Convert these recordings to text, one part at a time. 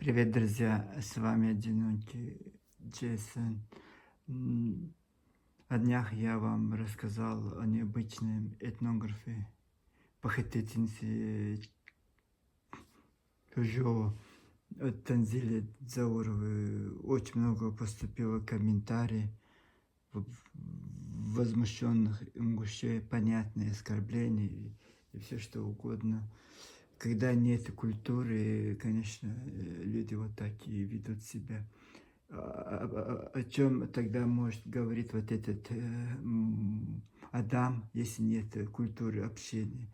Привет, друзья! С вами одинокий Джейсон. О днях я вам рассказал о необычном этнографе, похитительнице чужого от Танзили Дзауровой. Очень много поступило комментариев, возмущенных ингушей, понятные оскорбления и все что угодно. Когда нет культуры, конечно, люди вот так и ведут себя. О чем тогда может говорить вот этот Адам, если нет культуры общения?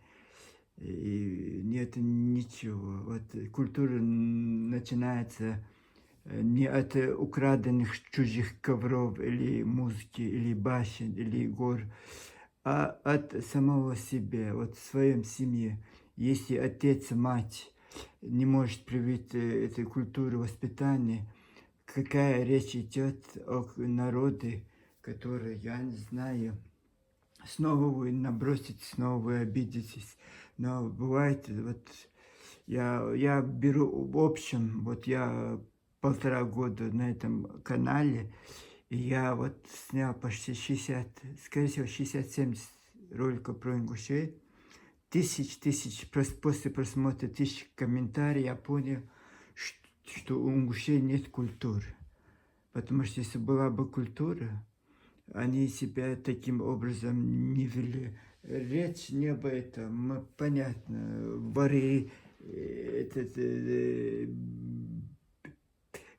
И нет ничего. Вот культура начинается не от украденных чужих ковров или музыки, или башен, или гор, а от самого себя, вот в своем семье. Если отец, мать не может привить этой культуры воспитания, какая речь идет о народе, который, я не знаю, снова вы наброситесь, снова вы обидитесь. Но бывает, вот я беру в общем, вот я 1,5 года на этом канале, и я вот снял почти 60, скорее всего, 60-70 роликов про ингушей. Тысяч, после просмотра тысяч комментариев я понял, что у ингушей нет культуры. Потому что если была бы культура, они себя таким образом не вели. Речь не об этом, понятно, воры,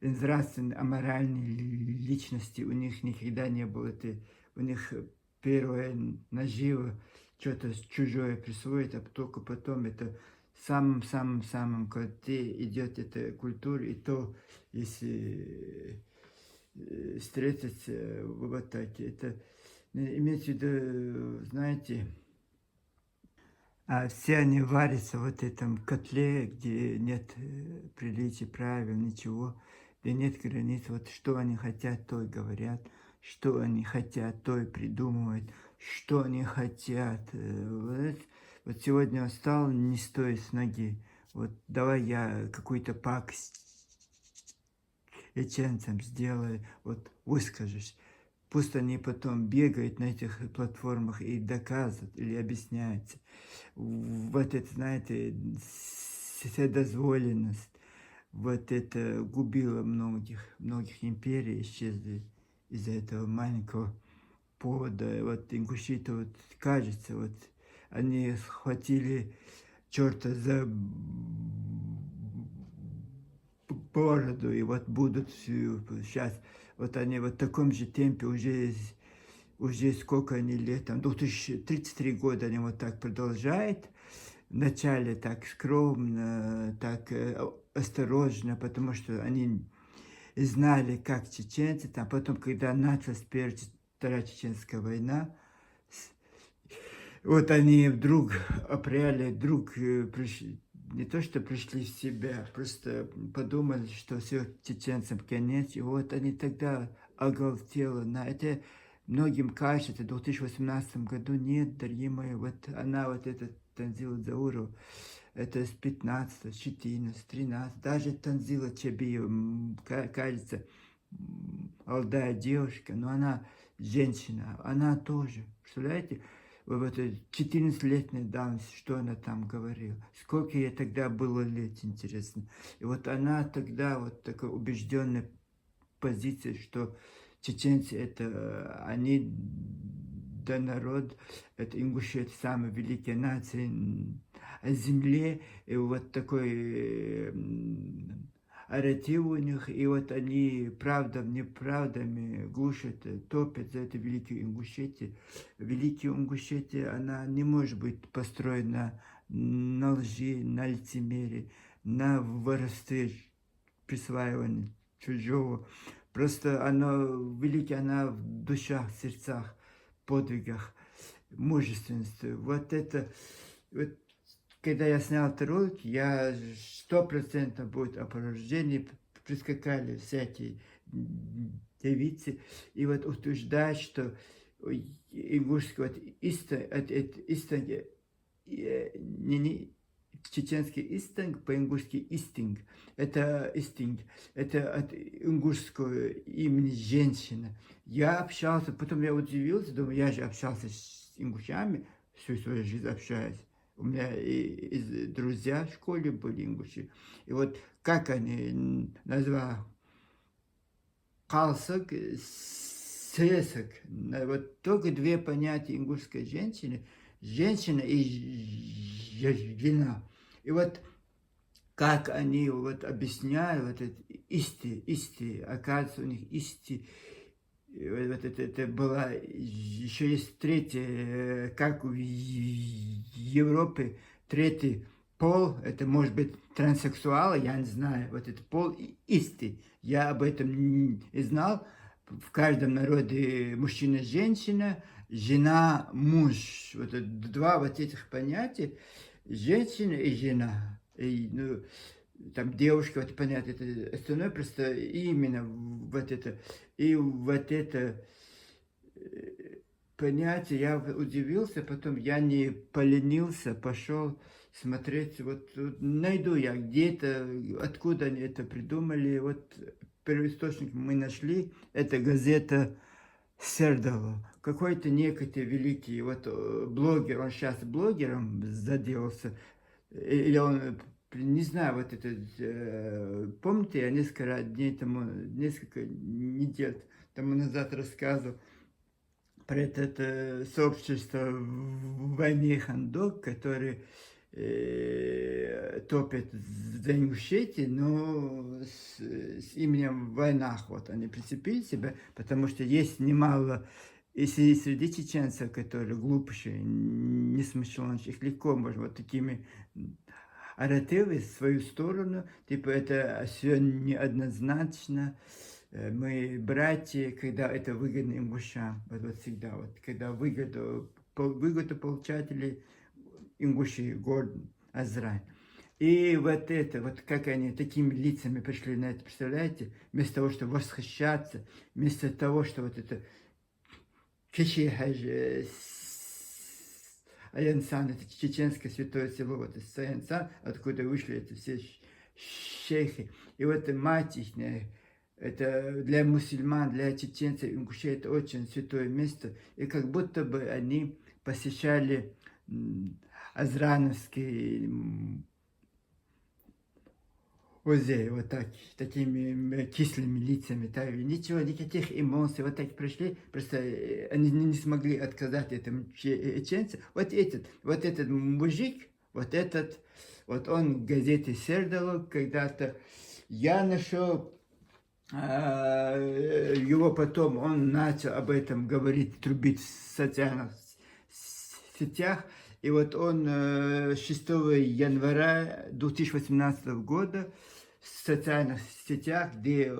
нравственные, аморальные личности, у них никогда не было. Это, у них первое наживо, что-то чужое присвоить, а только потом это самым-самым-самым, когда идет эта культура, и то, если встретиться в атаке, это имеется в виду, знаете, все они варятся в вот этом котле, где нет приличий, правил, ничего, где нет границ. Вот что они хотят, то и говорят, что они хотят, то и придумывают, что они хотят. Вот сегодня он встал, не стоя с ноги. Вот давай я какую-то пакость чеченцам сделаю, вот выскажешь. Пусть они потом бегают на этих платформах и доказывают или объясняются. Вот это, знаете, вседозволенность, вот это губило многих империй, исчезли из-за этого маленького повода. Вот ингуши-то вот кажется, вот они схватили черта за бороду, и вот будут сейчас, вот они вот в таком же темпе уже сколько они лет, там, 2033 года они вот так продолжают. Вначале так скромно, так осторожно, потому что они знали, как чеченцы, там, потом, когда началась Вторая Чеченская война, вот они вдруг апреле, вдруг пришли, не то что пришли в себя, просто подумали, что все, чеченцам конец, и вот они тогда оголтело на это. Многим кажется, в 2018 году нет, дорогие мои, вот она, вот эта Танзила Заурова, это с 15, 14, 13, даже Танзила Чебиева, кажется, молодая девушка, но она женщина, она тоже, представляете? Вот 14-летней давности, что она там говорила. Сколько ей тогда было лет, интересно. И вот она тогда вот такой убежденной позиции, что чеченцы это они, да народ, это ингуши, это самая великая нация о земле, и вот такой нарратив у них, и вот они правдами, неправдами глушат, топят за это Великую Ингушетию. Великая Ингушетия, она не может быть построена на лжи, на лицемерии, на воровстве, присваивании чужого. Просто она великая, она в душах, сердцах, подвигах, мужественности. Вот это, вот, когда я снял этот ролик, я 100% будет о порождении, прискакали всякие девицы, и вот утверждают, что ингушская вот истина, не чеченский истинг, по-ингушски истинг. Это истинг. Это от ингушского имени женщина. Я общался, потом я удивился, думаю, я же общался с ингушами, всю свою жизнь общаюсь. У меня и друзья в школе были ингуши. И вот как они назвали калсак, сесок. Вот только две понятия ингушской женщины. Женщина и жена. И вот как они вот объясняют вот это исти, оказывается, у них исти, вот это была, еще есть третье, как в Европе, третий пол, это может быть транссексуалы, я не знаю, вот это пол исти, я об этом не знал, в каждом народе мужчина, женщина, жена, муж, вот это два вот этих понятия, женщина и жена, и, ну, там девушка, вот понятно, это остальное просто именно вот это, и вот это понятие, я удивился, потом я не поленился, пошел смотреть, вот найду я где-то, откуда они это придумали, вот первоисточник мы нашли, это газета Сердало, какой-то некий великий вот блогер, он сейчас блогером заделался, или он, не знаю, вот это, помните, я несколько дней тому, несколько недель тому назад рассказывал про это сообщество в войне Хандок, которые топят за Ингушетию, но с именем Войнах, вот они прицепили себя, потому что есть немало, и среди чеченцев, которые глупые, несмышленные, их легко можно вот такими оративы в свою сторону, типа это все неоднозначно, мы братья, когда это выгодно ингушам, вот всегда, вот когда выгоду получатели ингуши, город Азрань. И вот это, вот как они такими лицами пришли на это, представляете? Вместо того, чтобы восхищаться, вместо того, что вот это Аянсан, это чеченское святое село, вот из Аянсан, откуда вышли эти все шейхи. И вот мать их, это для мусульман, для чеченцев, ингушей, это очень святое место. И как будто бы они посещали Азрановский музей, вот так, такими кислыми лицами, так, ничего, никаких эмоций, вот так пришли, просто они не смогли отказать этому чеченцу. Вот этот мужик, вот он в газете Сердало когда-то, я нашел его потом, он начал об этом говорить, трубить в социальных сетях, и вот он 6 января 2018 года в социальных сетях, где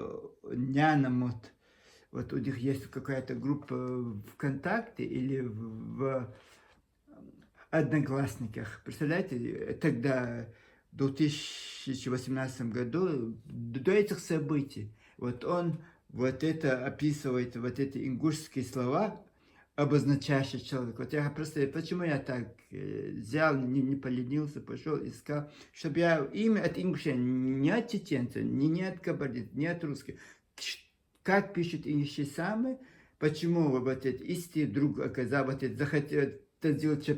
Няномот, вот у них есть какая-то группа ВКонтакте или в Одноклассниках, представляете, тогда в 2018 году, до этих событий, вот он вот это описывает, вот эти ингушские слова, обозначающий человек. Вот я просто, почему я так взял, не поленился, пошел, искал, чтобы я имя от ингуша, не от чеченца, не от кабардинца, не от русских. Как пишут ингуши сами, почему вот этот истый друг оказал, вот это захотел, это сделать,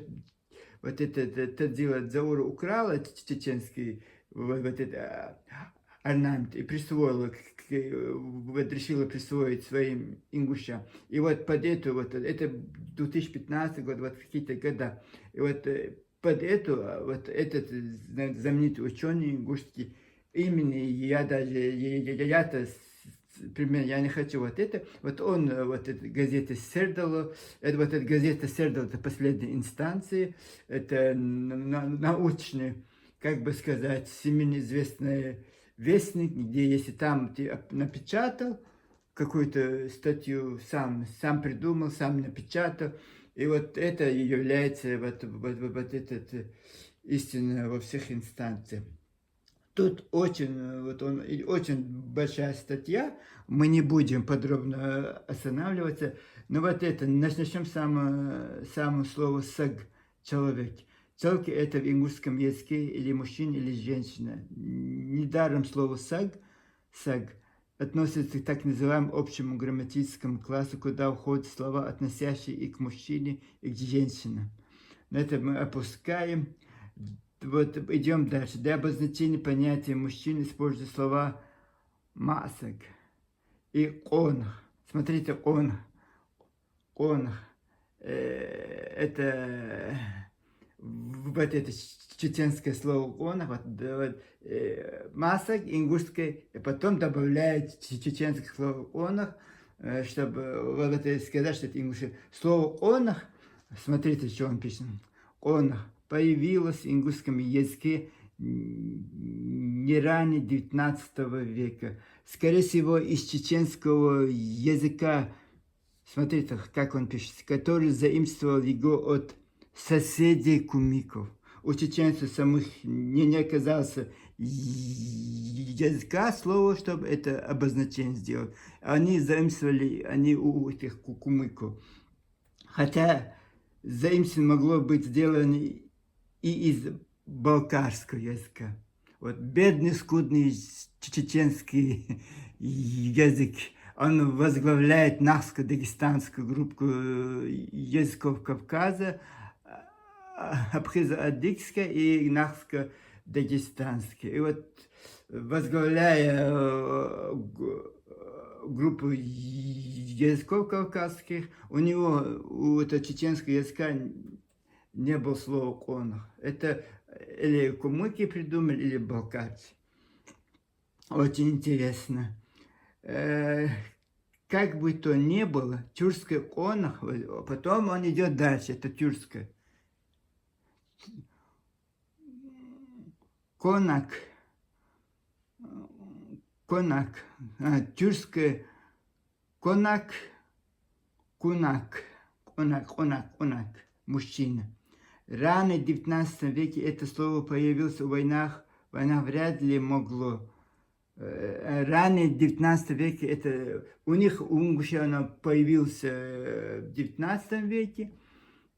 вот это делать Зауру украла чеченский, вот это орнамент и присвоила, вот решила присвоить своим ингушам. И вот под эту, вот это 2015 год, вот какие-то года. И вот под эту, вот этот знаменитый ученый ингушский, именно я даже, я-то примерно, я не хочу вот он, вот эта газета Сердало, это вот эта газета Сердало, это последняя инстанция, это научный, как бы сказать, всемирно известная вестник, где если там ты напечатал какую-то статью, сам придумал, сам напечатал, и вот это является вот этот истина во всех инстанциях. Тут очень большая статья, мы не будем подробно останавливаться, но вот это, начнем с самого слова «саг», человек. Целки это в ингушском языке или мужчина, или женщина. Недаром слово саг относится к так называемому общему грамматическому классу, куда входят слова, относящие и к мужчине, и к женщине. На это мы опускаем. Вот идем дальше. Для обозначения понятия мужчины используют слова масаг и онх. Смотрите, онх. Это вот это чеченское слово онх, масаг, ингушское, и потом добавляет чеченское слово онх, чтобы вот это сказать, что это ингушское. Слово онх, смотрите, что он пишет. Онх появилось в ингушском языке не ранее 19 века. Скорее всего, из чеченского языка, смотрите, как он пишет, который заимствовал его от соседей кумиков. У чеченцев самих не оказалось языка, слова, чтобы это обозначение сделать. Они заимствовали, они у этих кумиков. Хотя заимствование могло быть сделано и из балкарского языка. Вот бедный, скудный чеченский язык. Он возглавляет нахско-дагестанскую группу языков Кавказа, абхазо-адыгская и нахско-дагестанская. И вот возглавляя группу языков кавказских, у этого чеченского языка не было слова конах. Это или кумыки придумали, или балкарцы. Очень интересно. Как бы то ни было, тюркское конах, потом он идет дальше, это тюркское. Конак, тюркское конак, кунак, мужчина. Рано в 19 веке это слово появилось в войнах, война вряд ли могло. Ранее в 19 веке это у них, у ингушей оно появилось в 19 веке,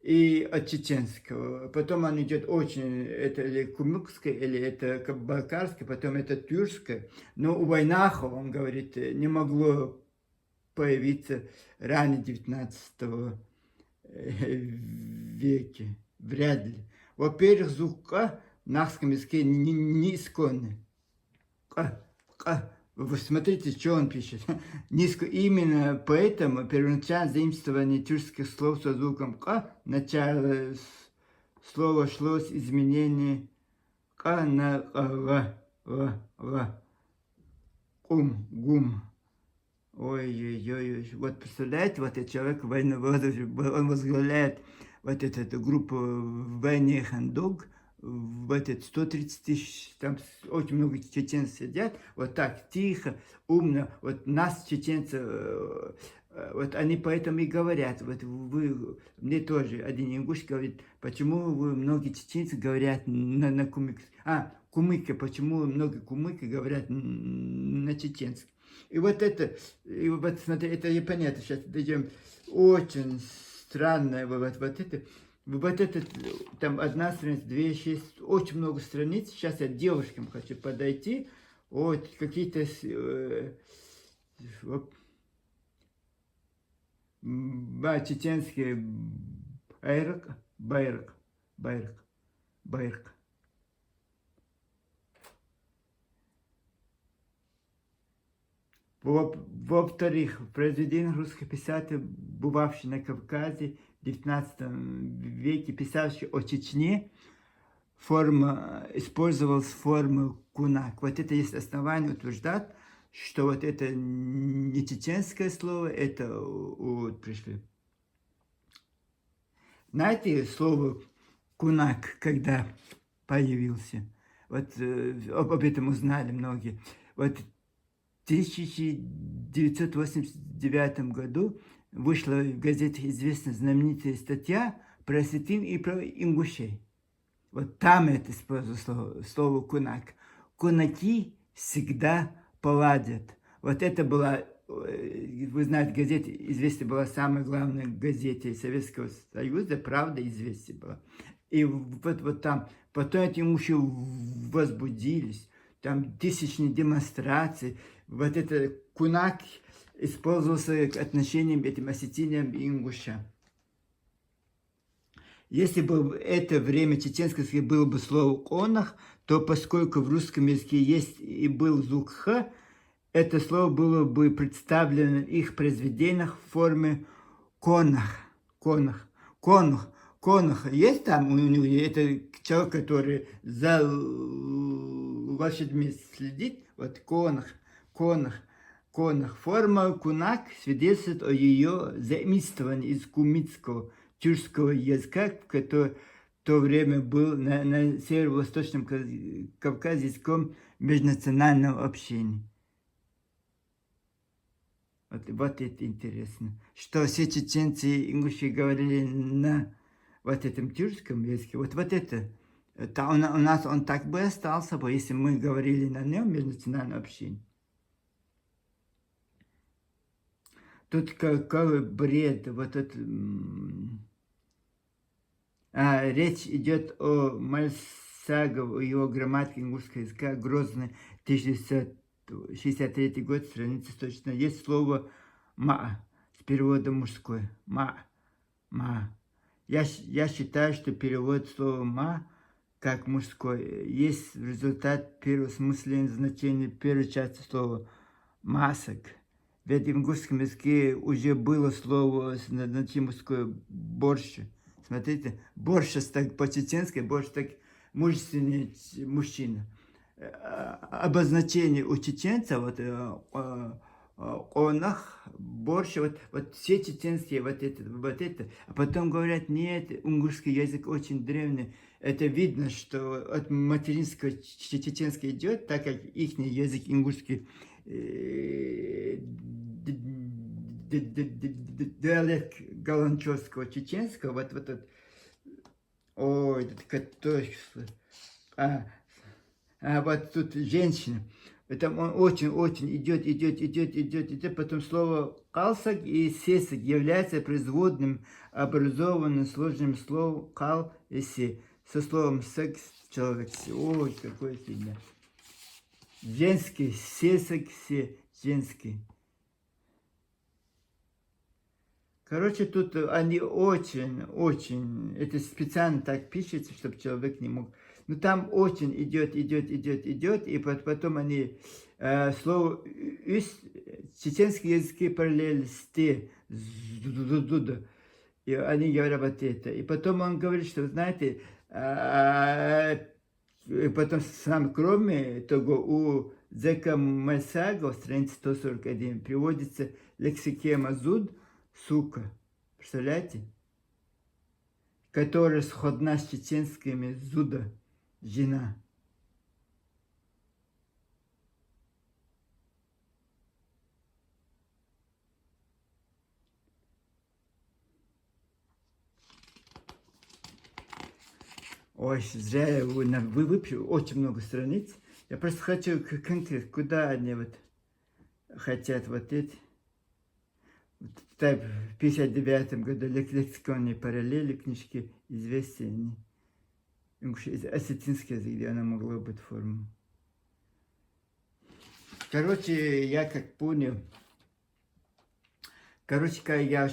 и от чеченского. Потом он идет очень, это или кумыкское, или это балкарское, потом это тюркское. Но у войнах, он говорит, не могло появиться ранее 19 веке. Вряд ли. Во-первых, звук «к» в нахском языке не исконный. Вы смотрите, что он пишет. Низко. Именно поэтому первоначальное заимствование тюркских слов со звуком «к» начало слова шло с изменения «к» на «л». Гум. Ой-ой-ой. Вот представляете, вот этот человек он возглавляет вот эту группу в войне Хандуг, в этот 130 тысяч, там очень много чеченцев сидят, вот так тихо, умно, вот нас, чеченцев, вот они поэтому и говорят, вот вы, мне тоже один ингуш говорит, почему вы, многие чеченцы говорят на кумыке, кумыке, почему много кумыки говорят на чеченском. И вот это, смотри, это и понятно, сейчас дойдем, очень странное, вот это, там одна страница, 2, 6, очень много страниц. Сейчас я девушкам хочу подойти. Вот какие-то чеченские байрак. Во-вторых, произведения русских писателей, бывавшие на Кавказе в 19 веке, писавшие о Чечне, использовалась форма кунак. Вот это есть основание утверждать, что вот это не чеченское слово, это вот пришли. Знаете слово кунак, когда появился? Вот об этом узнали многие. Вот в 1989 году вышла в газете известная знаменитая статья про осетин и про ингушей. Вот там это использовалось слово кунак. Кунаки всегда поладят. Вот это была, вы знаете, газета «Известия» была самой главной газете Советского Союза, «Правда», «Известия» была. И вот там, потом эти мужчины возбудились, там тысячные демонстрации, вот это кунак использовался к отношениям этим осетинам и ингушам. Если бы это время чеченского языка было бы слово «конах», то поскольку в русском языке есть и был звук «х», это слово было бы представлено в их произведениях в форме «конах», «конах», «конах», «конах». Есть там у него, это человек, который за лошадьми следит, вот «конах», «конах», «конах». Форма «кунак» свидетельствует о ее заимствовании из кумитского тюркского языка, который в то время был на северо-восточном Кавказе языком межнационального общения. Вот это интересно, что все чеченцы и ингуши говорили на вот этом тюркском языке. Вот это у нас он так бы остался бы, если мы говорили на нем межнациональном общении. Тут какой бред, вот это... речь идет о Мальсагов, о его грамматике ингушского языка, Грозный, 1963 год, страница 114. Есть слово «ма» с переводом мужской. «Ма». «Ма». Я считаю, что перевод слова «ма» как мужской есть результат переосмысления значения первой части слова «масок». Ведь в ингушском языке уже было слово с значением мужское «борщ». Смотрите, борщ так по-чеченски, борщ так мужественный мужчина. Обозначение у чеченца, вот онах, борщ, вот все чеченские, вот это. А потом говорят, нет, унгурский язык очень древний. Это видно, что от материнского чеченского идет, так как их язык ингушский диалект галанчевского, чеченского, вот этот, ой, это точно, вот тут женщина, это он очень идет, потом слово калсак и сесак является производным, образованным сложным словом кал и се, со словом секс человек, ой, какое фигня. Женский, сесак, се, женский. Короче, тут они очень, это специально так пишется, чтобы человек не мог. Но там очень идет, и потом они слово чеченский языке параллель с те, и они говорят вот это. И потом он говорит, что, знаете, и потом сам, кроме того, у Зека Масаго, страница 141, приводится лексикема зуд, сука, представляете? Которая сходна с чеченскими зуда, жена. Ой, зря я выпью очень много страниц. Я просто хочу конкретно, куда они вот хотят вот эти. В 59 году лексиконные параллели книжки известия. Осетинский язык, где она могла быть формой. Короче, я как понял. Короче, я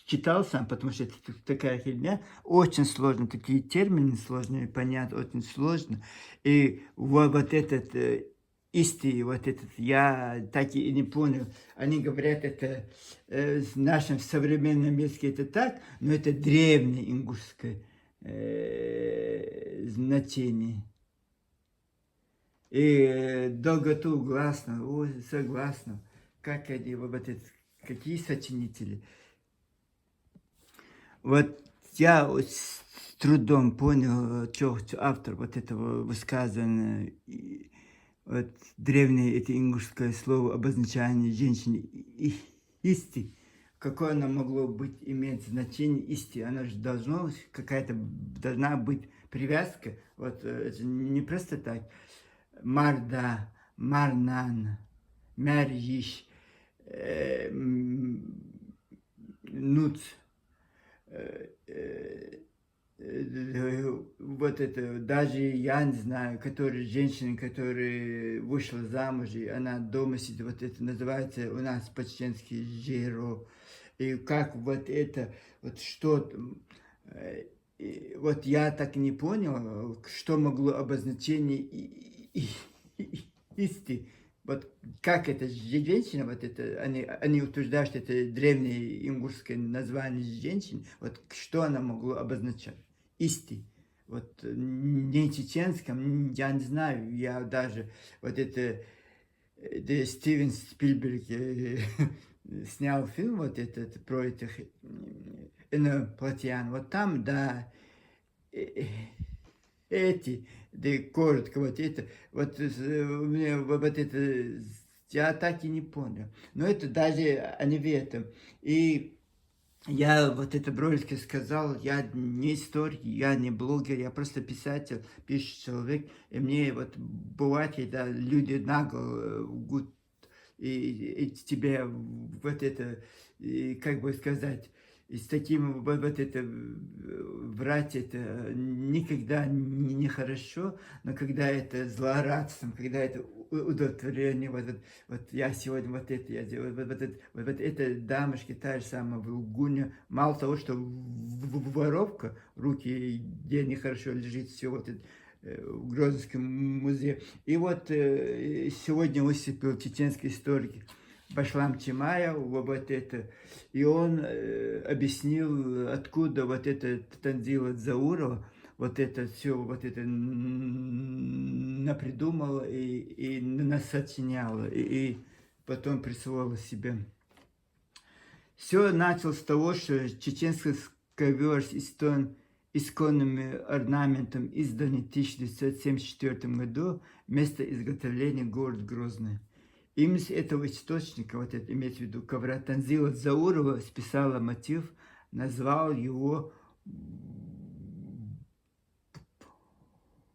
читал сам, потому что это такая фигня. Очень сложно, такие термины сложные понять, очень сложно. И вот этот исти, вот этот, я так и не понял. Они говорят, это в нашем современном языке это так, но это древнее ингушское значение. И долготу гласно, ой, согласно. Как они, вот это, какие сочинители. Вот я с трудом понял, что автор вот этого высказывания. Вот древнее это ингушское слово обозначение женщины исти, какое оно могло быть, иметь значение исти, оно же должна быть привязка, вот это не просто так. Марда, Марнан, Мярьиш, Нуц, вот это, даже я не знаю, которые женщины, которая вышла замуж, и она дома сидит, вот это называется у нас по-чеченски жиро. И как вот это, вот что, э, вот я так и не понял, что могло обозначение исти. Вот как это женщина, вот это, они утверждают, что это древнее ингушское название женщин, вот что она могло обозначать? Исти. Вот не чеченском, я не знаю, я даже вот это Стивен Спилберг снял фильм вот этот про этих инопланетян. Вот там, да, э, эти, да и коротко, вот это, вот мне вот это, я так и не понял. Но это даже они в этом. И я вот это Бродский сказал, я не историк, я не блогер, я просто писатель, пишет человек, и мне вот бывает, когда люди нагло лгут, и тебе вот это, и, как бы сказать, и с таким вот это врать, это никогда не хорошо, но когда это злорадством, когда это удовлетворение, вот я сегодня вот это я делаю, вот эта дамочка та же самая в лгуне, мало того, что воровка, руки, где нехорошо лежит, все вот это, в Грозновском музее. И вот сегодня выступил чеченский историк Башлам Чимаев, вот это, и он объяснил, откуда вот это Танзила Заурова, вот это все, вот это напридумала и насочиняла, и потом присвоила себе. Все началось с того, что чеченская ковер исконным орнаментом изданный в 1974 году, место изготовления город Грозный. Именно с этого источника, вот это имеется в виду ковра, Танзила Заурова списала мотив, назвал его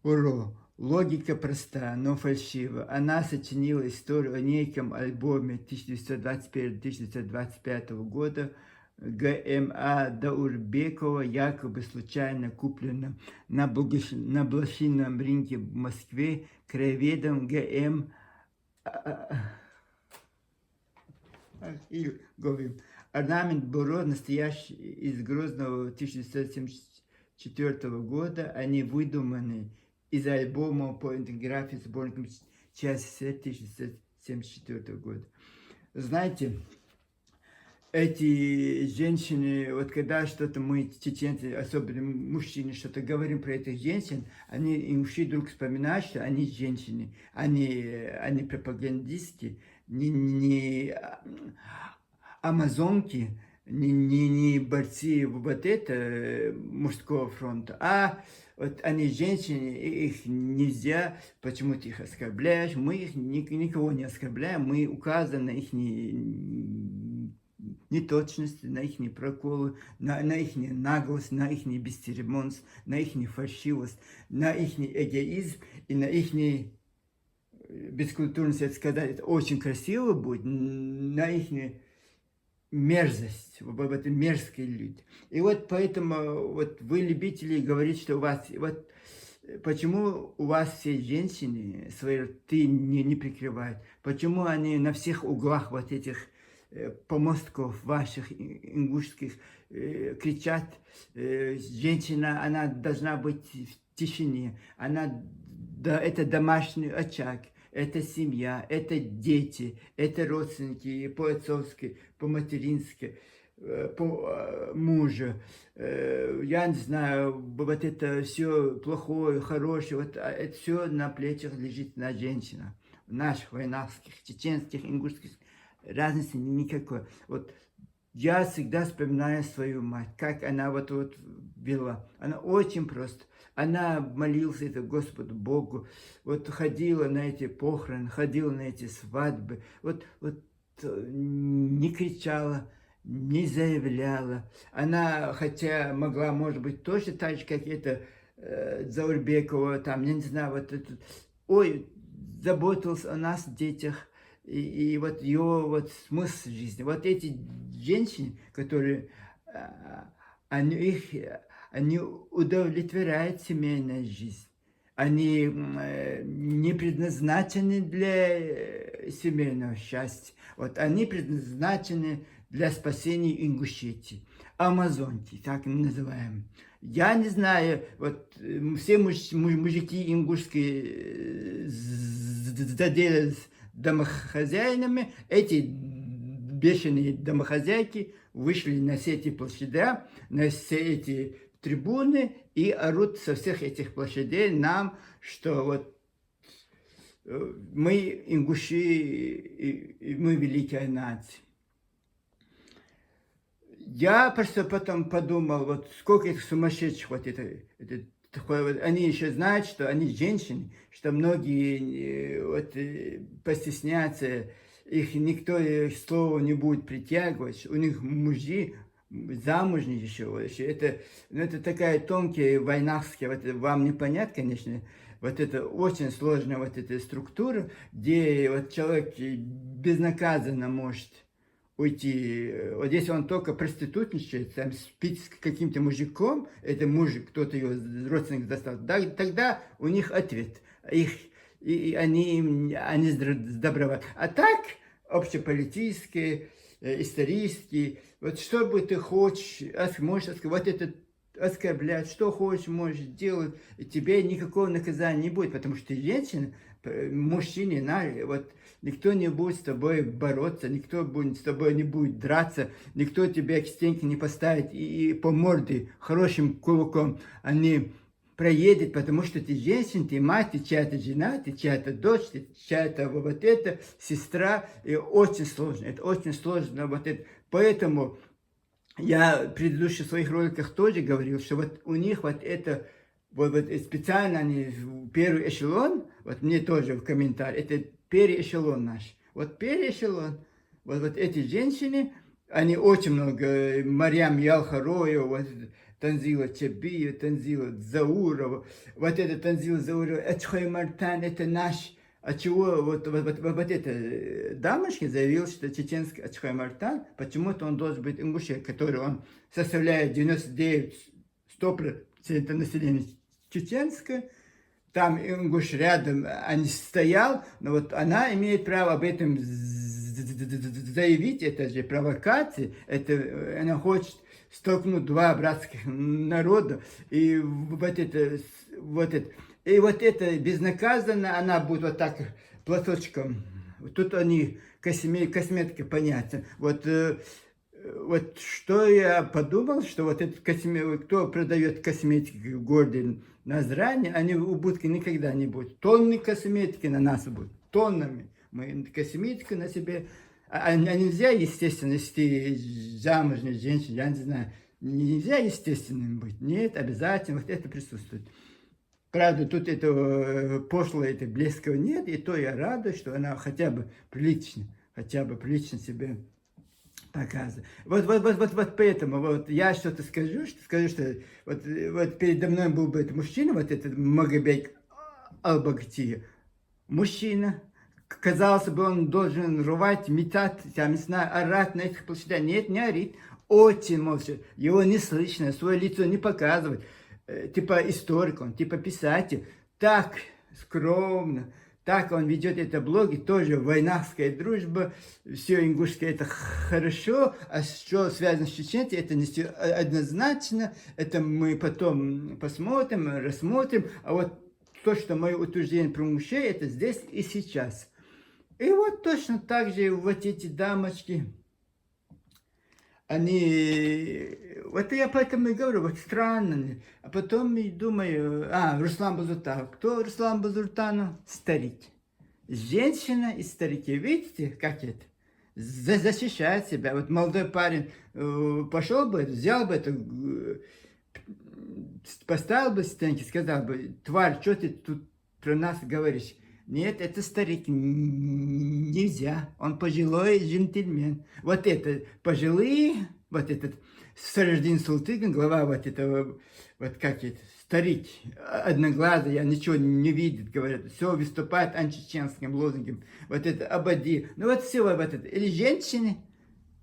Уро. Логика проста, но фальшива. Она сочинила историю о неком альбоме 1921-1925 года Г.М.А. Даурбекова, якобы случайно купленном на блошином рынке в Москве краеведом Г.М. Говим. Орнамент Буро настоящий из Грозного 1974 года, они выдуманы из альбома по интеграфии сборником части 1974 года. Знаете, эти женщины, вот когда что-то мы, чеченцы, особенно мужчины, что-то говорим про этих женщин, они им вдруг вспоминают, что они женщины, они пропагандистки, не амазонки, не борцы вот это мужского фронта, а вот они женщины, и их нельзя, почему ты их оскорбляешь, мы их никого не оскорбляем, мы указываем на их неточности, на их проколы, на их наглость, на их бесцеремонность, на их фальшивость, на их эгоизм и на их бескультурность, это сказать, это очень красиво будет, на их мерзость, вот это мерзкие люди. И вот поэтому вот вы любители говорить, что у вас, вот почему у вас все женщины свои рты не прикрывают, почему они на всех углах вот этих помостков ваших ингушских кричат, женщина, она должна быть в тишине, она, да, это домашний очаг, это семья, это дети, это родственники по-отцовски, по-матерински, по мужу. Я не знаю, вот это все плохое, хорошее, вот это все на плечах лежит на женщинах, наших войнавских, чеченских, ингушских, разницы никакой. Вот я всегда вспоминаю свою мать, как она вот вела. Она очень просто. Она молилась это Господу Богу, вот ходила на эти похороны, ходила на эти свадьбы, вот не кричала, не заявляла. Она, хотя могла, может быть, точно так же, как это Заурбекова, там, я не знаю, вот это, ой, заботилась о нас, детях, и вот ее вот смысл жизни. Вот эти женщины, которые, они, их они удовлетворяют семейную жизнь. Они не предназначены для семейного счастья. Вот они предназначены для спасения Ингушетии, Амазонки, так называемые. Я не знаю, вот все мужики ингушские заделались домохозяинами, эти бешеные домохозяйки вышли на все эти площади, на все эти трибуны и орут со всех этих площадей нам, что вот мы ингуши, и мы великая нация. Я просто потом подумал, вот сколько этих сумасшедших, вот они еще знают, что они женщины, что многие вот, постесняются, их никто слово не будет притягивать, у них мужи замужние еще. Это такая тонкая войнахская, вот, вам не понять, конечно, вот это очень сложная вот эта структура, где вот человек безнаказанно может уйти. Вот если он только проститутничает, там, спит с каким-то мужиком, это мужик, кто-то его родственник достал, да, тогда у них ответ. Они сдоброват. А так, общеполитические, исторические, вот что бы ты хочешь, можешь вот это оскорблять, что хочешь, можешь делать, и тебе никакого наказания не будет, потому что ты женщина, мужчине, вот, никто не будет с тобой бороться, никто с тобой не будет драться, никто тебя к стенке не поставит и по морде хорошим кулаком они проедет, потому что ты женщина, ты мать, ты чья-то жена, ты чья-то дочь, ты чья-то вот это, сестра, и очень сложно, это очень сложно, вот это, поэтому я в предыдущих своих роликах тоже говорил, что вот у них вот это, вот специально они первый эшелон, вот мне тоже в комментарии, это первый эшелон наш. Вот первый эшелон, вот эти женщины, они очень много, Марьям Ялхароева, вот Танзила Чабиева, Танзила Заурова, вот это Танзила Заурова, Эчхой Мартан, это наш. А чего вот эта дамочка заявила, что чеченский Ачхай Мартан, почему-то он должен быть ингушей, который он составляет 99-100% населения чеченское, там ингуш рядом, они стоял, но вот она имеет право об этом заявить, это же провокация, это она хочет столкнуть два братских народа, и вот это безнаказанно, она будет вот так платочком. Тут они косметика, понятно. Вот что я подумал, что вот этот кто продает косметику в городе Назране, они у будки никогда не будут. Тонны косметики на нас будут, тоннами. Мы косметику на себе. А нельзя, естественно, если ты замужняя женщина, я не знаю, нельзя естественным быть. Нет, обязательно вот это присутствует. Правда, тут этого пошлого, это блеского нет, и то я рада, что она хотя бы прилично себе показывает. Вот поэтому вот я что-то скажу, что вот передо мной был бы этот мужчина, вот этот Магомед Албагти, мужчина. Казалось бы, он должен рвать, метать, там, не знаю, орать на этих площадях. Нет, не орит. Очень молчит. Его не слышно, свое лицо не показывает. Типа историк он, типа писатель. Так скромно, так он ведет это блоги, тоже войнахская дружба, все ингушское это хорошо, а что связано с чеченцами, это не однозначно, это мы потом посмотрим, рассмотрим, а вот то, что мое утверждение про мужей, это здесь и сейчас. И вот точно так же вот эти дамочки, они, вот я поэтому и говорю, вот странно. А потом и думаю, Руслан Базуртанов. Кто Руслан Базуртанов? Старик. Женщина и старики. Видите, как это? Защищает себя. Вот молодой парень пошел бы, взял бы это, поставил бы стенки, сказал бы, тварь, что ты тут про нас говоришь? Нет, это старик, нельзя, он пожилой джентльмен. Вот это пожилые, вот этот Сараждин Султыгин, глава вот этого, вот как это, старик, одноглазый, я ничего не видит, говорят, все выступает античеченским лозунгом. Вот это Абади, ну вот все вот это, или женщины,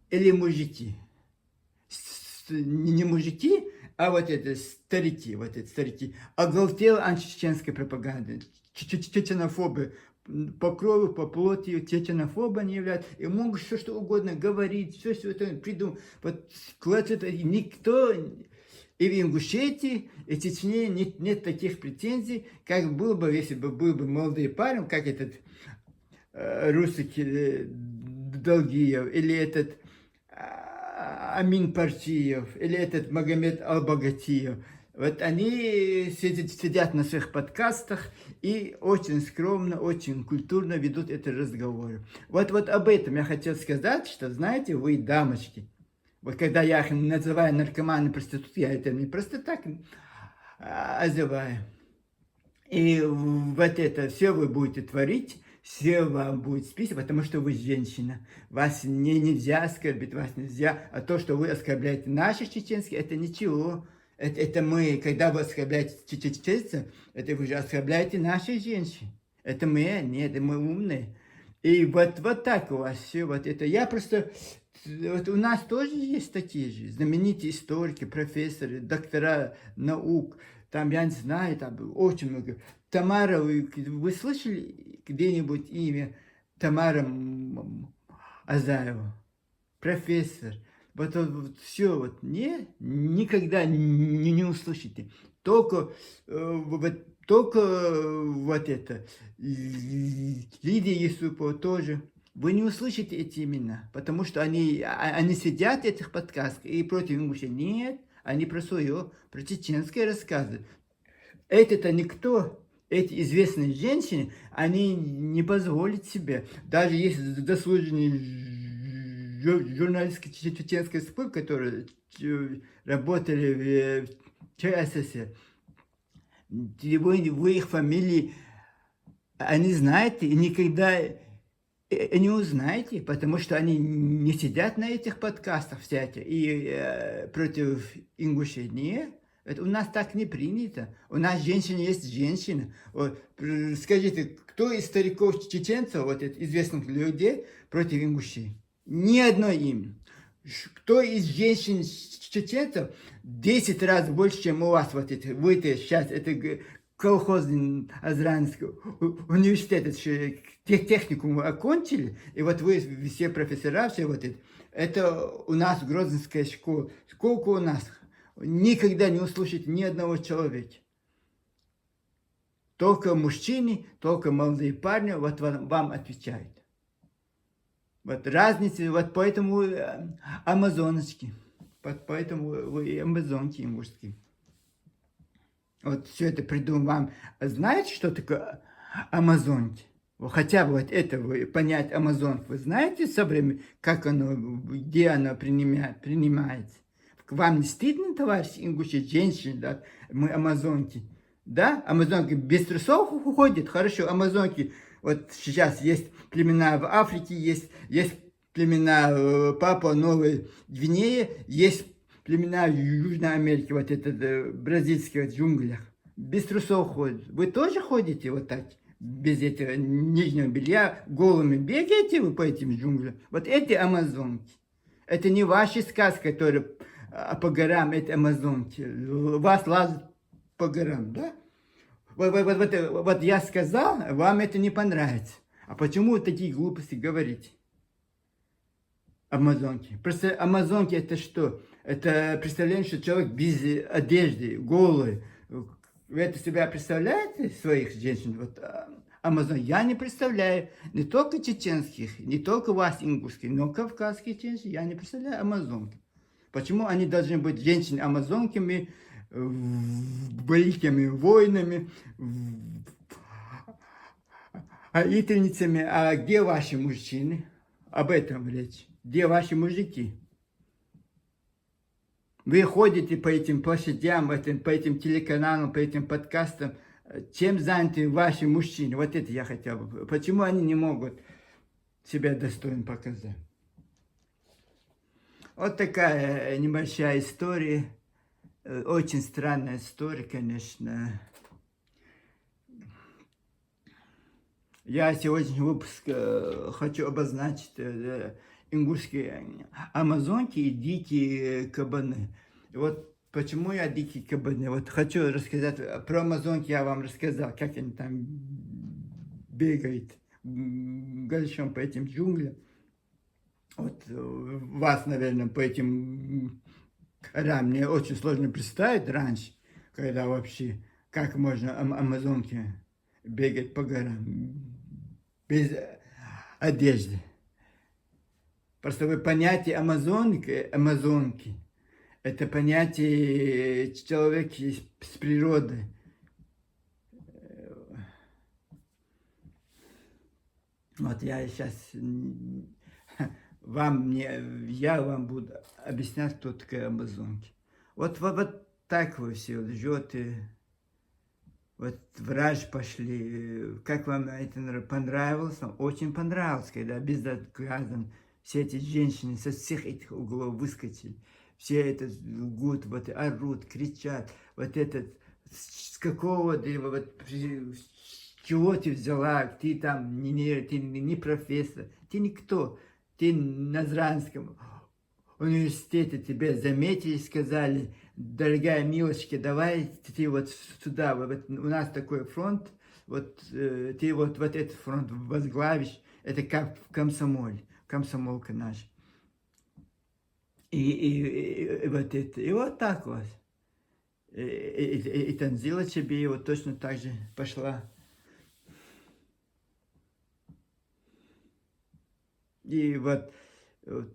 или мужики. Не мужики, А вот это старики, оголтела античеченская пропаганда, чеченофобы, по крови, по плоти чеченофобы они являются, и могут все что угодно говорить, все это придумать. Вот это никто, и в Ингушетии, и в Чечне нет таких претензий, как было бы, если бы был бы молодой парень, как этот Русик Долгиев, или этот Амин Парчиев, или этот Магомед Албагатиев. Вот они сидят на своих подкастах и очень скромно, очень культурно ведут эти разговоры. Вот об этом я хотел сказать, что, знаете, вы, дамочки, вот когда я их называю наркоманы, проститутки, я это не просто так называю. И вот это все вы будете творить, все вам будет списывать, потому что вы женщина. Вас нельзя оскорбить, вас нельзя. А то, что вы оскорбляете наших чеченских, это ничего. Это мы, когда вы оскорбляете чеченцев, это вы же оскорбляете наших женщин. Это мы, нет, мы умные. И вот так у вас все. Вот это я просто... Вот у нас тоже есть такие же знаменитые историки, профессоры, доктора наук. Там, я не знаю, там очень много. Тамара, вы слышали где-нибудь имя Тамара Азаева? Профессор. Вот все, вот никогда не услышите. Только вот это. Лидия Юсупова тоже. Вы не услышите эти имена, потому что они сидят в этих подкастах и против Ингушетии. Нет, они про свое, про чеченское рассказы. Это-то никто, эти известные женщины, они не позволят себе, даже есть заслуженные журналистки чеченской СП, которые работали в ЧССР, вы их фамилии, они знаете, и никогда не узнаете, потому что они не сидят на этих подкастах всяких и против Ингушетии. Нет, это у нас так не принято. У нас женщина есть женщина. Вот, скажите, кто из стариков-чеченцев, вот известных людей, против Ингушетии? Ни одно имя. Кто из женщин-чеченцев 10 раз больше, чем у вас, вот это, вы сейчас, это колхозный Азранский университет, техникум окончили, и вот вы все профессора, все вот это у нас Грозненская школа. Сколько у нас? Никогда не услышите ни одного человека. Только мужчины, только молодые парни вот вам отвечают. Вот разница, вот поэтому амазоночки, поэтому вы амазонки мужские. Вот все это придумал вам. Знаете, что такое амазонки? Хотя бы вот это вы понять амазонку. Вы знаете со временем, как оно, где оно принимается? Вам не стыдно, товарищ ингуши, женщины, да? Мы амазонки. Да? Амазонки без трусов уходят. Хорошо, амазонки. Вот сейчас есть племена в Африке, есть племена Папуа Новой Гвинеи, есть племена в Южной Америке, вот это бразильских джунглях. Без трусов ходят. Вы тоже ходите вот так, без этого нижнего белья, голыми бегаете вы по этим джунглям? Вот эти амазонки. Это не ваши сказки, которые по горам, это амазонки. Вас лазят по горам, да? Вот я сказал, вам это не понравится. А почему вы такие глупости говорите? Амазонки. Просто амазонки это что? Это представление, что человек без одежды, голый. Вы это себя представляете, своих женщин? Вот амазон. Я не представляю. Не только чеченских, не только вас, ингушских, но кавказских женщин. Я не представляю амазонки. Почему они должны быть женщинами-амазонками, великими воинами, воительницами? А где ваши мужчины? Об этом речь. Где ваши мужики? Вы ходите по этим площадям, по этим телеканалам, по этим подкастам. Чем заняты ваши мужчины? Вот это я хотел бы. Почему они не могут себя достойно показать? Вот такая небольшая история. Очень странная история, конечно. Я сегодня выпуск хочу обозначить ингушские амазонки и дикие кабаны. Вот почему я дикий кабаны? Вот хочу рассказать про амазонки, я вам рассказал, как они там бегают голышом по этим джунглям. Вот вас, наверное, по этим горам мне очень сложно представить раньше, когда вообще, как можно амазонки бегать по горам без одежды. Просто вы понятие амазонки, это понятие человека с природы. Вот я сейчас я вам буду объяснять, кто такая амазонки. Вот так вы все лжете, вот в раж пошли. Как вам это понравилось? Нам очень понравилось, когда безотказно все эти женщины со всех этих углов выскочили. Все это лгут, вот орут, кричат. Вот этот, с какого ты, вот, с чего ты взяла? Ты там ты не профессор, ты никто. Ты на Назранском университете тебя заметили, сказали: дорогая милочка, давай ты вот сюда, вот у нас такой фронт, вот ты вот этот фронт возглавишь, это как в комсомоле, комсомолка наша. И вот это, и вот так вот. И Танзила тебе вот точно так же пошла. И вот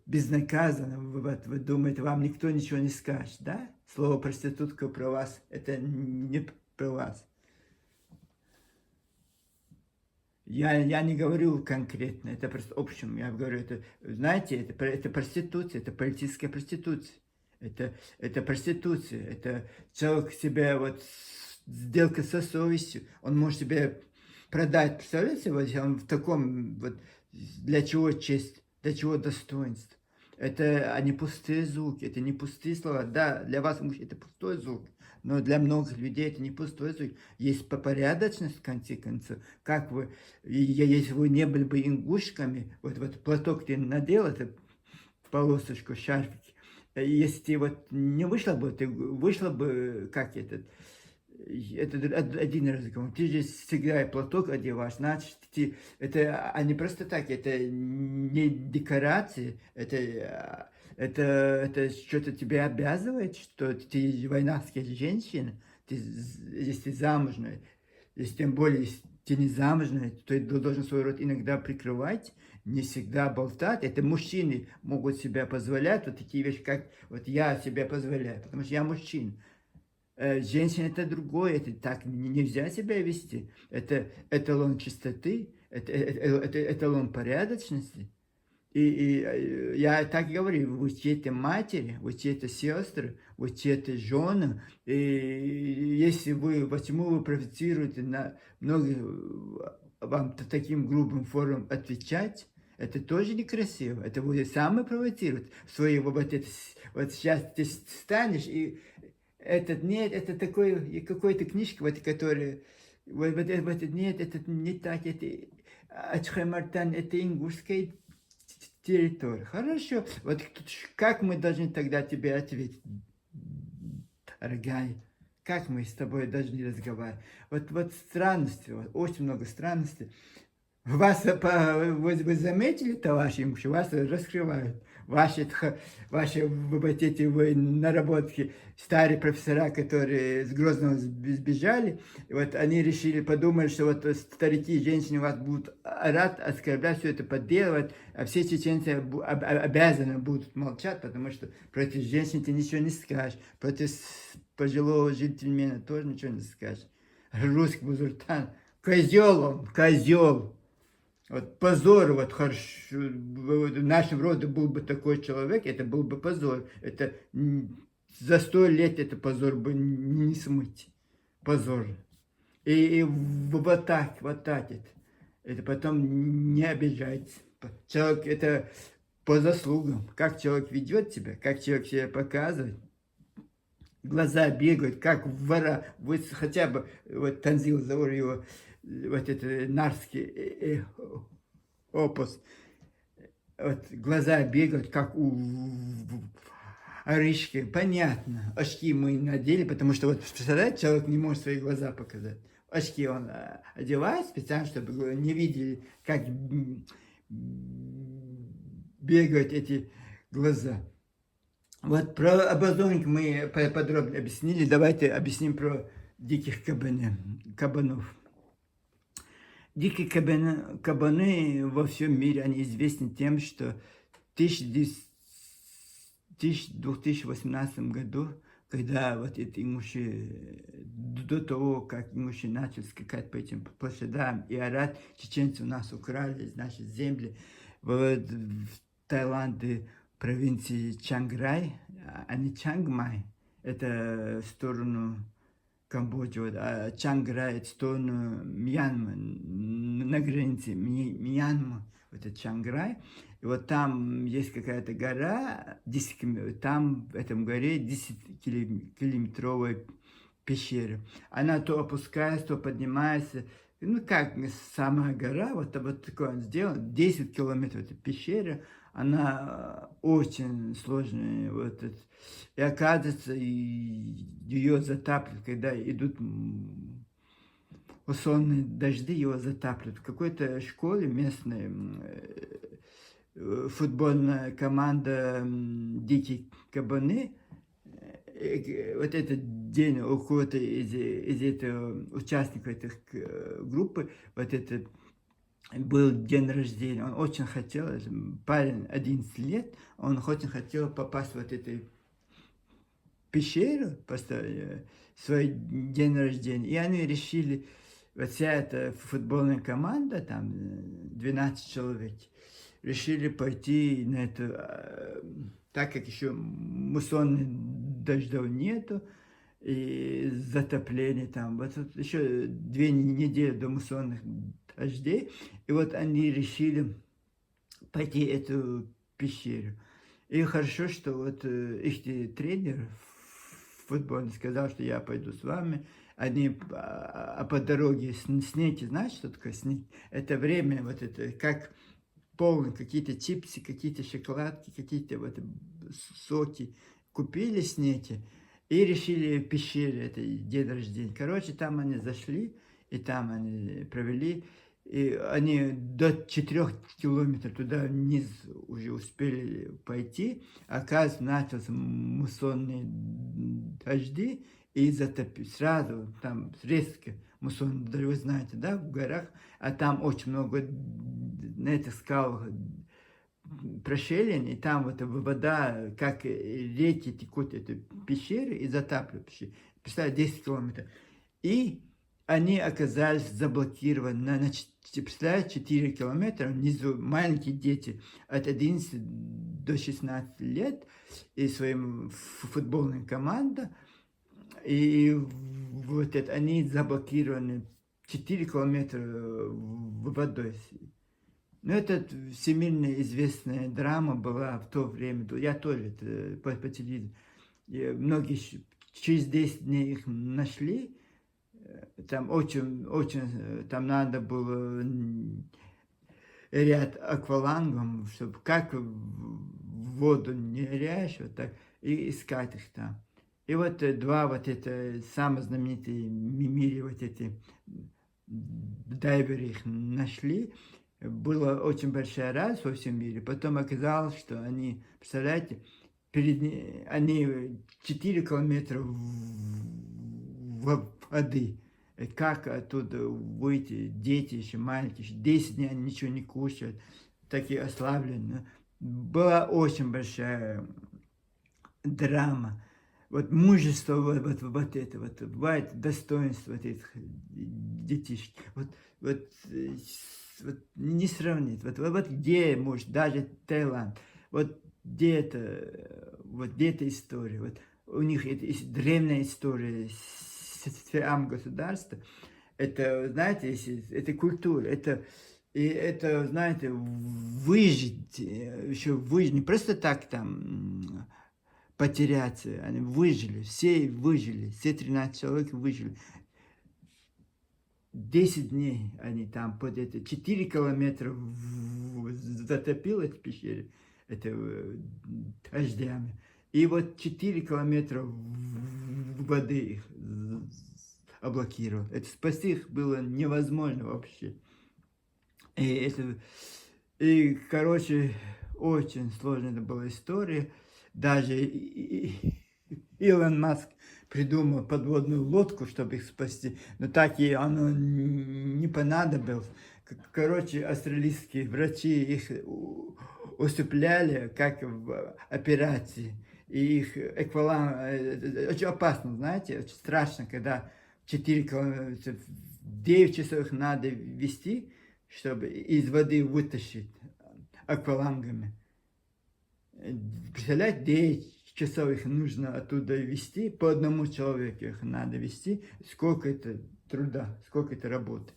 безнаказанно, вот, вы думаете, вам никто ничего не скажет, да? Слово проститутка про вас, это не про вас. Я не говорю конкретно, это просто общем, я говорю, это, знаете, это проституция, это политическая проституция. Это проституция, это человек себя, вот, сделка со совестью, он может себя продать, представляете, вот он в таком, вот, для чего честь, для чего достоинство. Это не пустые звуки, это не пустые слова. Да, для вас это пустой звук, но для многих людей это не пустой звук. Есть порядочность, в конце концов. Как вы, если вы не были бы ингушками, вот платок ты надел, это полосочку, шарфик, если ты вот не вышла бы, ты вышла бы, как это один разговор. Ты же всегда платок одеваешь, значит, это не просто так, это не декорации, это что-то тебя обязывает, что ты войнавская женщина, если ты замужная, если тем более, если ты не замужная, то ты должен свой рот иногда прикрывать, не всегда болтать. Это мужчины могут себе позволять вот такие вещи, как вот я себе позволяю, потому что я мужчина. Женщина это другое, это так нельзя себя вести. Это эталон чистоты, это эталон порядочности. И я так говорю, вы чьи-то матери, вы чьи-то сестры, вы чьи-то жены. И если почему вы провоцируете на многих вам таким грубым формам отвечать, это тоже некрасиво. Это будет сам провоцировать своего вот это, вот сейчас ты станешь и нет, это такой, какой-то книжка, вот, которая, нет, это не так, это Ачхаймартан, это ингушская территория. Хорошо, вот как мы должны тогда тебе ответить, дорогая? Как мы с тобой должны разговаривать? Вот странности, вот, очень много странностей. Вы заметили, товарищи имущи, вас раскрывают. Ваши вот эти вы наработки, старые профессора, которые с Грозного сбежали, вот они решили, подумали, что вот старики и женщины вас будут орать, оскорблять, все это подделывать, а все чеченцы обязаны будут молчать, потому что против женщин ты ничего не скажешь, против пожилого джентльмена тоже ничего не скажешь. Русский бузуртан, козел он, козел. Вот позор, вот хорошо, в нашем роде был бы такой человек, это был бы позор. Это за 100 лет это позор бы не смыть. Позор. И вот так это потом не обижается. Человек это по заслугам. Как человек ведет себя, как человек себя показывает. Глаза бегают, как вора. Вы хотя бы, вот Танзил Заур его, вот это нарский опус. Вот глаза бегают, как у Орышки, понятно. Очки мы надели, потому что, вот, представляете, человек не может свои глаза показать. Очки он одевает специально, чтобы не видели, как бегают эти глаза. Вот про обозонник мы подробно объяснили. Давайте объясним про диких кабанов. Дикие кабаны во всем мире, они известны тем, что в 2018 году, когда вот эти ингуши, до того, как ингуши начали скакать по этим площадям и орать, чеченцы у нас украли из нашей земли, вот в Таиланде, провинции Чанграй, а не Чангмай, это в сторону Камбоджи, вот, а Чанграй в сторону Мьянмы, на границе Мьянмы, вот это Чанграй. И вот там есть какая-то гора, 10 там в этом горе 10-километровая пещера. Она то опускается, то поднимается. Ну, как сама гора, вот такой он сделан, 10 километров эта пещера, она очень сложная. Вот, и оказывается, ее затапливают, когда идут муссонные дожди, его затапливают. В какой-то школе местной футбольная команда «Дикие кабаны», вот этот день у кого-то из этого участников этой группы, вот это был день рождения, он очень хотел, парень 11 лет, он очень хотел попасть в вот эту пещеру, поставить свой день рождения, и они решили, вот вся эта футбольная команда, там 12 человек, решили пойти на это, так как еще муссонных дождей нету, и затопление там, вот еще 2 недели до муссонных дождей, и вот они решили пойти в эту пещеру. И хорошо, что вот их тренер футбольный сказал, что я пойду с вами. Они по дороге снег, знаешь, что такое снег? Это время, вот это, как полно, какие-то чипсы, какие-то шоколадки, какие-то вот соки купили снеки и решили в пещере, это день рождения. Короче, там они зашли, и там они провели, и они до 4 километров туда вниз уже успели пойти. Оказывается, начался муссонные дожди, и затопили. Сразу там резко муссонные дожди, вы знаете, да, в горах, а там очень много на этих скалах прошелин, и там вот вода, как реки текут, это пещеры, и затапливают пещеры. Представляете, 10 километров. И они оказались заблокированы представляете, 4 километра, внизу маленькие дети от 11 до 16 лет, и своим футбольная команда, и вот это, они заблокированы 4 километра водой. Ну, это всемирно известная драма была в то время. Я тоже это по телевизору. Многие через 10 дней их нашли. Там очень, там надо было ряд аквалангом, чтобы как в воду не ныряешь, вот так, и искать их там. И вот два вот это самые знаменитые в мире вот эти дайверы их нашли. Была очень большая радость во всем мире. Потом оказалось, что они, представляете, они 4 километра воды. Как оттуда выйти? Дети еще маленькие, еще 10 дней они ничего не кушают, такие ослабленные. Была очень большая драма. Вот мужество, вот это, вот бывает достоинство вот этих детишек. Вот не сравнить. Вот где, может, даже Таиланд, вот где эта история. Вот у них это древняя история Сиам государства. Это, знаете, это культура, это, знаете, выжить, еще выжить, не просто так там потеряться, они выжили, все 13 человек выжили. 10 дней они там под это, 4 километра затопило эти пещеры, это дождями. И вот 4 километра воды их облокировал. Это спасти их было невозможно вообще. И это, и, короче, очень сложная это была история. Даже Илон Маск придумал подводную лодку, чтобы их спасти, но так и оно не понадобилось. Короче, австралийские врачи их усыпляли, как в операции. И их эквивалент, очень опасно, знаете, очень страшно, когда 4 километра, 9 часов их надо вести, чтобы из воды вытащить аквалангами. Представляете, 9 часов их нужно оттуда вести, по одному человеку их надо вести. Сколько это труда, сколько это работы.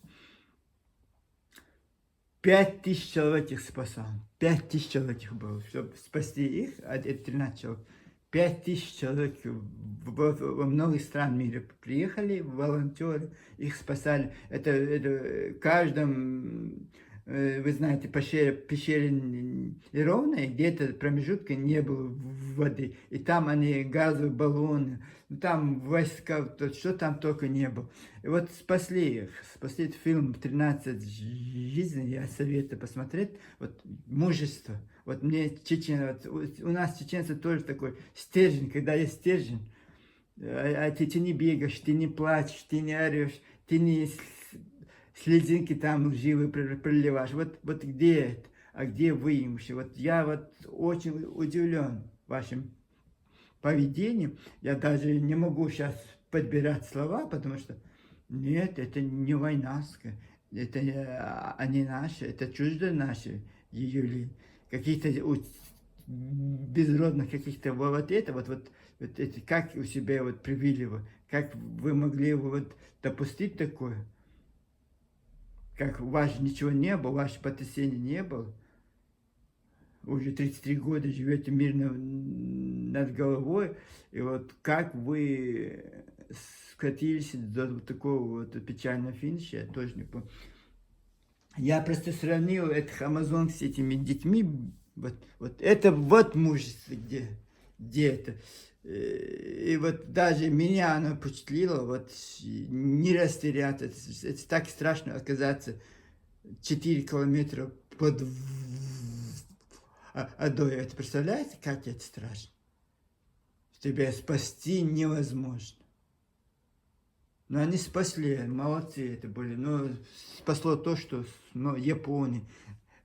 5000 человек их спасал. 5000 человек их было, чтобы спасти их, а это 13 человек. 5000 человек во многих стран мира приехали, волонтеры, их спасали. Это в каждом, вы знаете, пещере неровной, где-то промежутка не было воды. И там они газовые баллоны, там войска, что там только не было. И вот спасли их. Спасли этот фильм «13 жизней», я советую посмотреть. Вот мужество. Вот мне Чечена, вот у нас чеченцы тоже такой стержень, когда есть стержень, ты не бегаешь, ты не плачешь, ты не орешь, ты не слезинки там лживые проливаешь. Вот где это? А где вы? Вот я вот очень удивлен вашим поведением. Я даже не могу сейчас подбирать слова, потому что нет, это не войнаска, это они наши, это чуждо наши, июли. Каких-то безродных каких-то вот это, вот это, как у себя вот привили вы, как вы могли вот допустить такое, как у вас ничего не было, ваше потрясения не было. Уже 33 года живете мирно над головой, и вот как вы скатились до вот такого вот печального финиша, я тоже не помню. Я просто сравнил этих амазон с этими детьми, вот это вот мужество, где это. И вот даже меня оно впечатлило, вот не растеряться, это так страшно оказаться 4 километра под водой. Это представляете, как это страшно? Тебя спасти невозможно. Но они спасли, молодцы это были. Но спасло то, что Японии,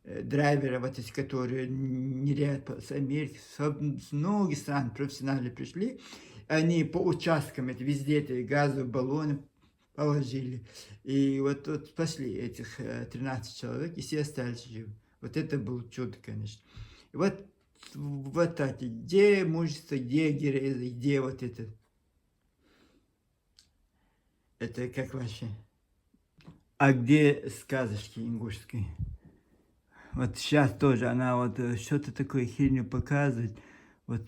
драйверы, вот эти, которые нереально с Америки, с многих стран профессионально пришли, они по участкам, это везде эти газовые баллоны положили. И вот спасли этих 13 человек, и все остались живы. Вот это было чудо, конечно. И вот так, где мужество, где героизм, где вот это как вообще? А где сказочки ингушские? Вот сейчас тоже она вот что-то такое херню показывает. Вот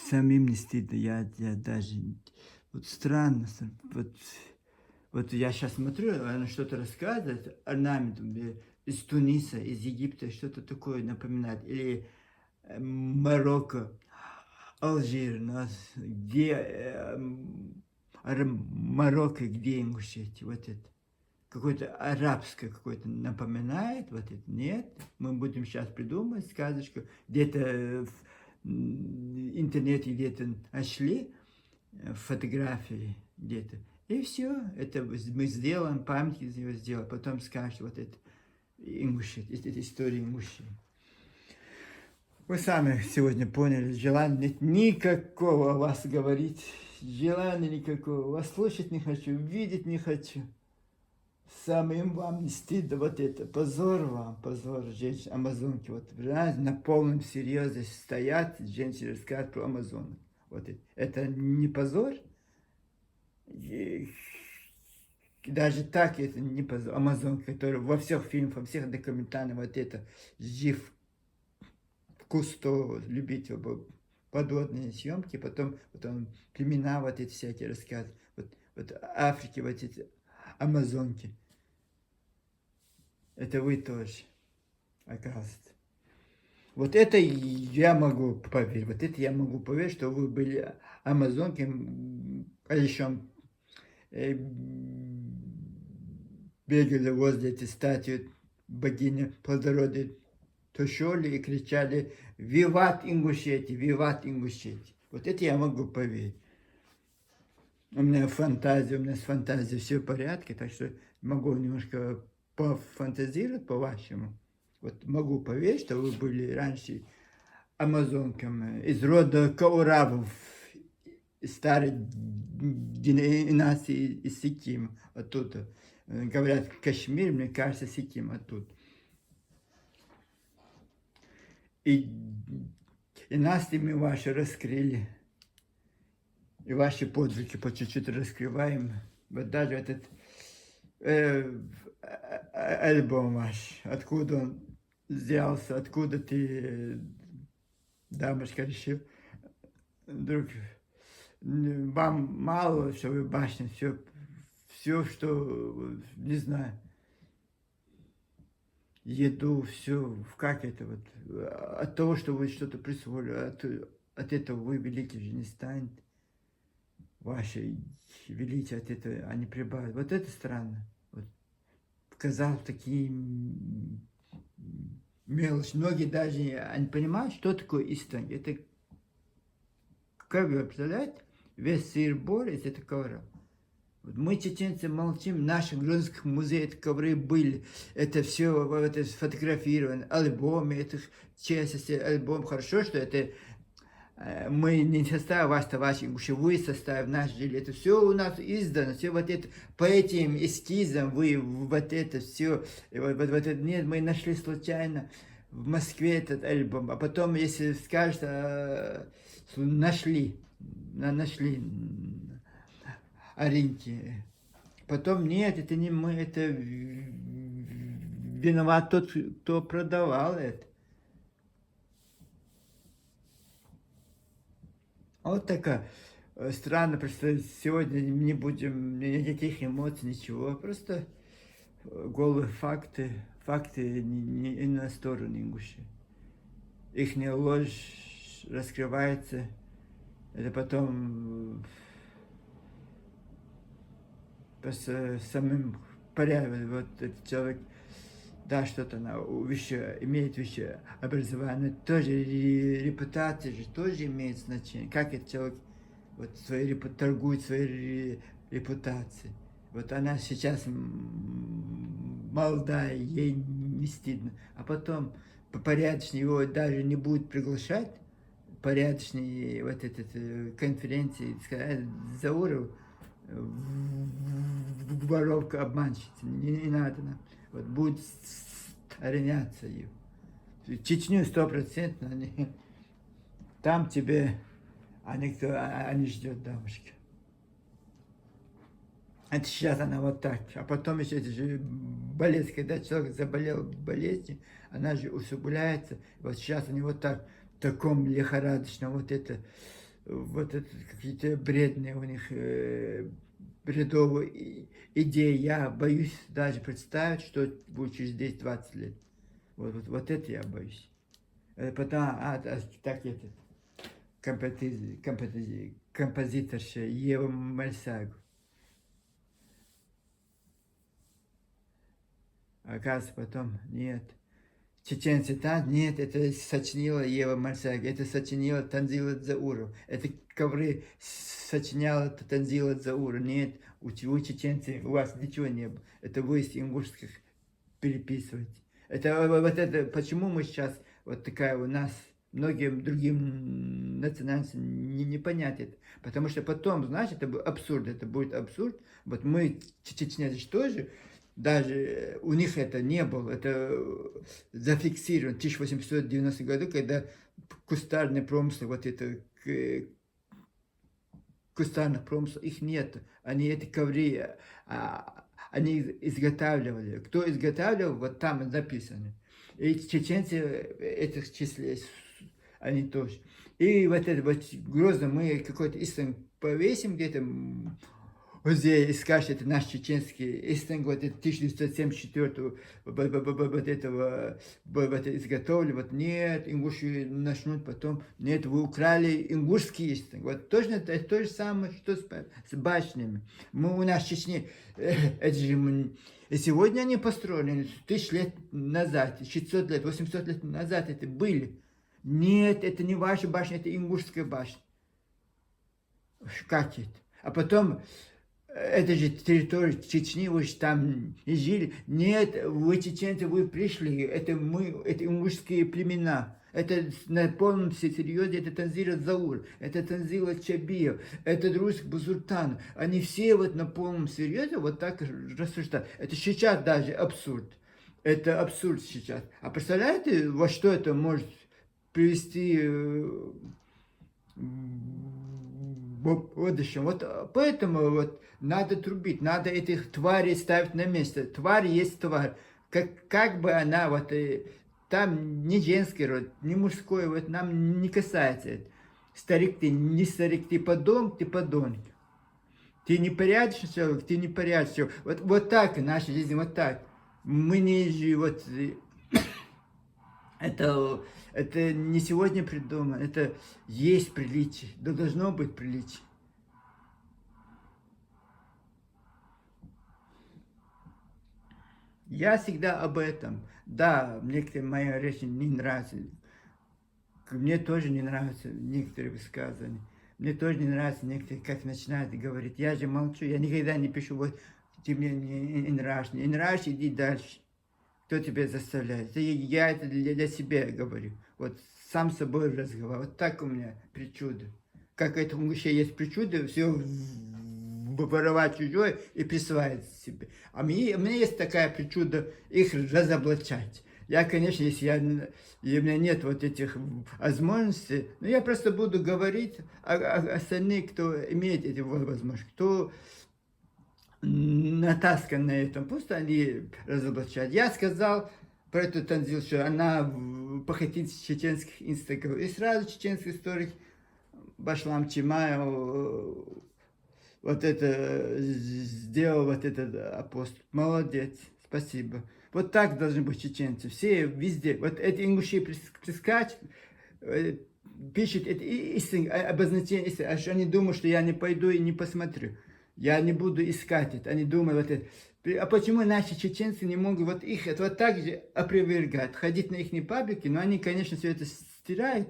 самим не стыдно. Я даже... Вот странно. Вот я сейчас смотрю, она что-то рассказывает, орнаментом из Туниса, из Египта, что-то такое напоминает. Или Марокко, Алжир, где Марокко, где Ингушетия, вот это. Какое-то арабское какое-то напоминает, вот это нет. Мы будем сейчас придумать сказочку. Где-то в интернете где-то нашли фотографии где-то. И все, это мы сделаем, память из него сделаем. Потом скажешь, вот это Ингушетия, это история Ингушетии. Вы сами сегодня поняли, желания нет никакого о вас говорить, желания никакого, вас слушать не хочу, видеть не хочу. Самим вам не стыдно вот это, позор вам, позор, женщины, амазонки, вот на полном серьезе стоят, женщины рассказывают про амазонок. Вот это не позор? И даже так это не позор. Амазонка, которая во всех фильмах, во всех документальных, вот это, жив Кусто, любитель подводные съемки, потом племена вот эти всякие рассказы, вот Африки, вот эти амазонки. Это вы тоже, оказывается. Вот это я могу поверить, вот это я могу поверить, что вы были амазонкой, а еще бегали возле этой статуи богини плодородия Тошоли и кричали «Виват Ингушетия! Виват Ингушетия!». Вот это я могу поверить. У меня с фантазией все в порядке, так что могу немножко пофантазировать по-вашему. Вот могу поверить, что вы были раньше амазонками из рода Кауравов, старой династии из Сикима, оттуда. Говорят, Кашмир, мне кажется, Сиким оттуда. И династии мы ваши раскрыли, и ваши подвиги по чуть-чуть раскрываем. Вот даже этот альбом ваш, откуда он взялся, откуда ты, дамочка, решил, вдруг вам мало, что вы башня, все, что, не знаю, еду, все, как это вот, от того, что вы что-то присвоили, от этого вы великий же не станет. Ваше величие от этого они прибавят. Вот это странно. Вот. Сказал такие мелочи. Многие даже они понимают, что такое истина. Это, как вы представляете, весь сыр-бор, это ковра. Вот мы, чеченцы, молчим, в нашем Грузинском музее это ковры были. Это все это сфотографировано, альбомы, это часть альбом. Хорошо, что это мы не составим ваш товарищ ингушевой состав, наш жили. Это все у нас издано, все вот это, по этим эскизам вы вот это все, вот это, нет, мы нашли случайно в Москве этот альбом, а потом, если скажешь, нашли Оринки. Потом, нет, это не мы, это виноват тот, кто продавал это. Вот такая странно, просто сегодня не будем никаких эмоций, ничего, просто голые факты не на сторону ингуши. Их ложь раскрывается, это потом просто самым порядком, вот этот человек, да, что-то она имеет высшее образование, тоже репутация же тоже имеет значение. Как этот человек вот торгует своей репутацией. Вот она сейчас молодая, ей не стыдно. А потом порядочный его даже не будет приглашать, порядочные вот этот конференции, сказать, Зауров, воровка, обманщица, не надо нам. Вот будет стороняться ее. Чечню 100%, там тебе, они ждет дамочка. Это сейчас она вот так. А потом еще это же болезнь, когда человек заболел болезнью, она же усугубляется. Вот сейчас они вот так, в таком лихорадочном, вот это какие-то бредные у них бредовые идеи. Я боюсь даже представить, что будет через 10-20 лет. Вот это я боюсь. Так этот композиторша Ева Мальсагу. Оказывается, потом нет. Чеченцы там, нет, это сочинила Ева Мальсагу, это сочинила Танзила Дзауров, это ковры сочиняла Танзила Дзауров, нет, у чеченцы, у вас ничего не было, это вы из ингушских переписываете. Это вот это, почему мы сейчас, вот такая у нас, многим другим национальностям не понять это, потому что потом, знаешь, это будет абсурд, вот мы, чеченцы тоже, даже у них это не было, это зафиксировано в 1890 году, когда кустарный промысел, вот это кустарных промыслов, их нет, они эти ковры, они изготавливали. Кто изготавливал, вот там написано. И чеченцы этих числе, они тоже. И вот это вот грозно мы какой-то истин повесим где-то, музее и скажешь, это наш чеченский истинг, вот это 1974 вот этого вот это изготовили, вот нет, ингуши начнут потом, нет, вы украли ингушский истинг. Вот точно это то же самое, что с башнями. Мы у нас в Чечне, это же и сегодня они построены, 1000 лет назад, 600 лет, 800 лет назад это были. Нет, это не ваша башня, это ингушская башня. Как это? А потом, это же территория Чечни, вы же там и жили. Нет, вы чеченцы, вы пришли, это мы, это ингушские племена. Это на полном серьезе, это Танзила Заур, это Танзила Чабиев, это Друзь Бузуртан. Они все вот на полном серьезе вот так рассуждают. Это сейчас даже абсурд. Это абсурд сейчас. А представляете, во что это может привести в будущем? Вот поэтому вот надо трубить, надо этих тварей ставить на место. Тварь есть тварь. Как бы она вот... Там не женский род, не мужской, вот нам не касается. Старик ты, не старик, ты подонок. Ты непорядочный человек, ты непорядочный человек. Вот так наша жизнь, вот так. Мы не вот... Это не сегодня придумано, это есть приличие, да должно быть приличие. Я всегда об этом. Да, некоторые мои речи не нравятся. Мне тоже не нравятся некоторые высказывания. Мне тоже не нравится некоторые, как начинают говорить. Я же молчу, я никогда не пишу, вот ты мне не нравишься. Не нравишься, иди дальше. Кто тебя заставляет? Я это для себя говорю. Вот сам с собой разговариваю. Вот так у меня причуда. Как это у мужчин есть причуда, все воровать чужое и присваивать себе. А у меня есть такая причуда их разоблачать. Я, конечно, если у меня нет вот этих возможностей, но я просто буду говорить, а остальные, кто имеет эти возможности, кто натаскан на этом, пусть они разоблачают. Я сказал про эту Танзил, что она похотит чеченских инстаграмов. И сразу чеченский историк Башлам Чимаев вот это сделал, вот этот апостол. Молодец, спасибо. Вот так должны быть чеченцы. Все везде. Вот эти ингуши прискачут, пишут это обозначение, аж они думают, что я не пойду и не посмотрю. Я не буду искать это. Они думают, вот это. А почему наши чеченцы не могут вот их это вот так же опровергать, ходить на их паблики, но они, конечно, все это стирают.